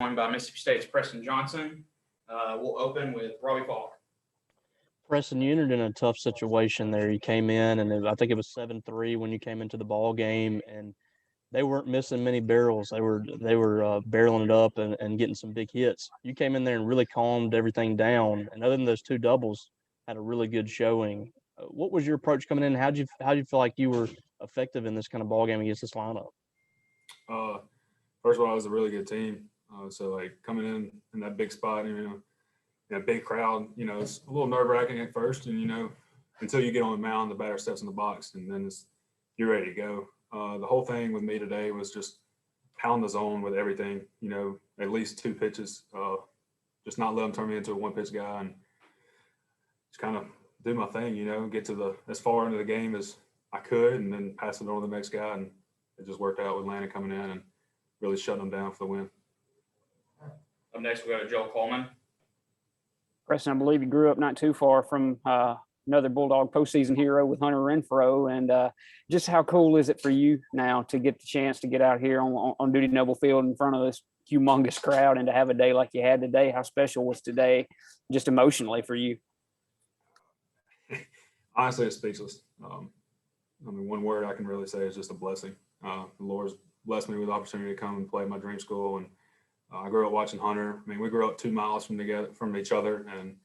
Joined by Mississippi State's Preston Johnson. We'll open with Robbie Falk. Preston, you entered in a tough situation there. You came in, and I think it was 7-3 when you came into the ball game, and they weren't missing many barrels. They were barreling it up and getting some big hits. You came in there and really calmed everything down, and other than those two doubles, had a really good showing. What was your approach coming in? How'd you feel like you were effective in this kind of ball game against this lineup? First of all, it was a really good team. So like coming in that big spot, that big crowd, it's a little nerve wracking at first, and until you get on the mound, the batter steps in the box, and then you're ready to go. The whole thing with me today was just pound the zone with everything. At least two pitches, just not let them turn me into a one pitch guy, and just kind of do my thing. Get to as far into the game as I could, and then pass it on to the next guy, and it just worked out with Landon coming in and really shutting them down for the win. Up next, we go to Joel Coleman. Preston, I believe you grew up not too far from another Bulldog postseason hero with Hunter Renfroe. And just how cool is it for you now to get the chance to get out here on Duty Noble Field in front of this humongous crowd and to have a day like you had today? How special was today just emotionally for you? Honestly, it's speechless. One word I can really say is just a blessing. The Lord's blessed me with the opportunity to come and play at my dream school. And I grew up watching Hunter. We grew up 2 miles from each other, and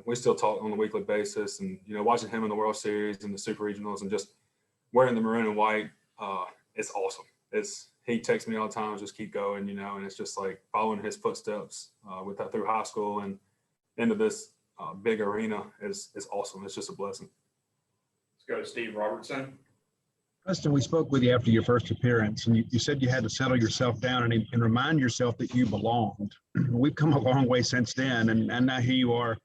we still talk on a weekly basis. And watching him in the World Series and the Super Regionals, and just wearing the maroon and white, it's awesome. He texts me all the time, just keep going, and it's just like following his footsteps with that through high school and into this big arena is awesome. It's just a blessing. Let's go to Steve Robertson. Preston, we spoke with you after your first appearance, and you said you had to settle yourself down and remind yourself that you belonged. We've come a long way since then, and now here you are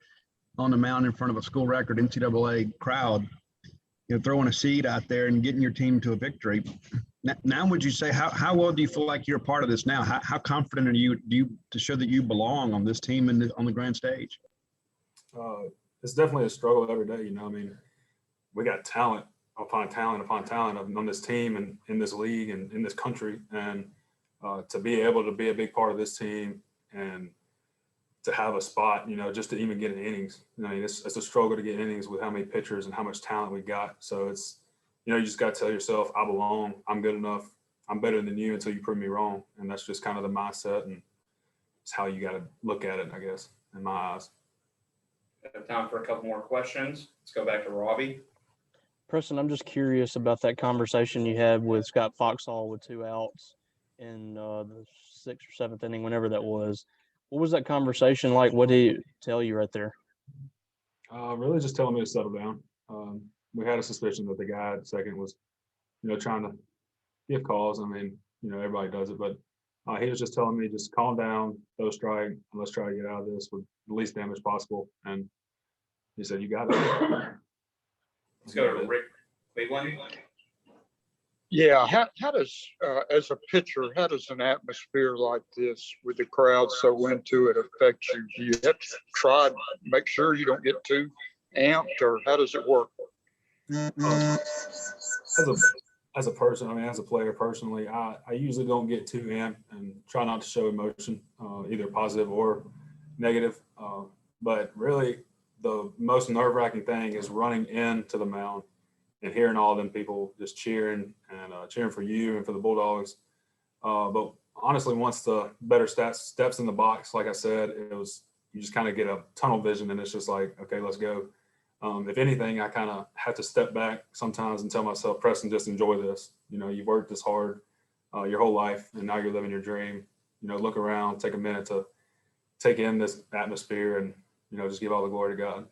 on the mound in front of a school record NCAA crowd, throwing a seed out there and getting your team to a victory. Now, would you say how well do you feel like you're a part of this now? How confident are you to show that you belong on this team and on the grand stage? It's definitely a struggle every day. We got talent upon talent on this team and in this league and in this country, and to be able to be a big part of this team and to have a spot, just to even get in innings. It's a struggle to get innings with how many pitchers and how much talent we got. So it's, you just got to tell yourself, I belong, I'm good enough, I'm better than you until you prove me wrong. And that's just kind of the mindset, and it's how you got to look at it, I guess, in my eyes. We have time for a couple more questions. Let's go back to Robbie. Preston, I'm just curious about that conversation you had with Scott Foxhall with 2 outs in the 6th or 7th inning, whenever that was. What was that conversation like? What did he tell you right there? Really just telling me to settle down. We had a suspicion that the guy at second was, trying to give calls. Everybody does it, but he was just telling me, just calm down, throw strike, and let's try to get out of this with the least damage possible. And he said, you got it. Let's go to Rick Cleveland. Yeah, how does, as a pitcher, how does an atmosphere like this with the crowd so into it affect you? Do you have to try to make sure you don't get too amped, or how does it work? As a person, as a player personally, I usually don't get too amped and try not to show emotion, either positive or negative. But really, the most nerve-wracking thing is running into the mound and hearing all them people just cheering and cheering for you and for the Bulldogs. But honestly, once the better steps in the box, like I said, you just kind of get a tunnel vision, and it's just like, okay, let's go. If anything, I kind of have to step back sometimes and tell myself, Preston, just enjoy this. You've worked this hard your whole life, and now you're living your dream. Look around, take a minute to take in this atmosphere, and just give all the glory to God.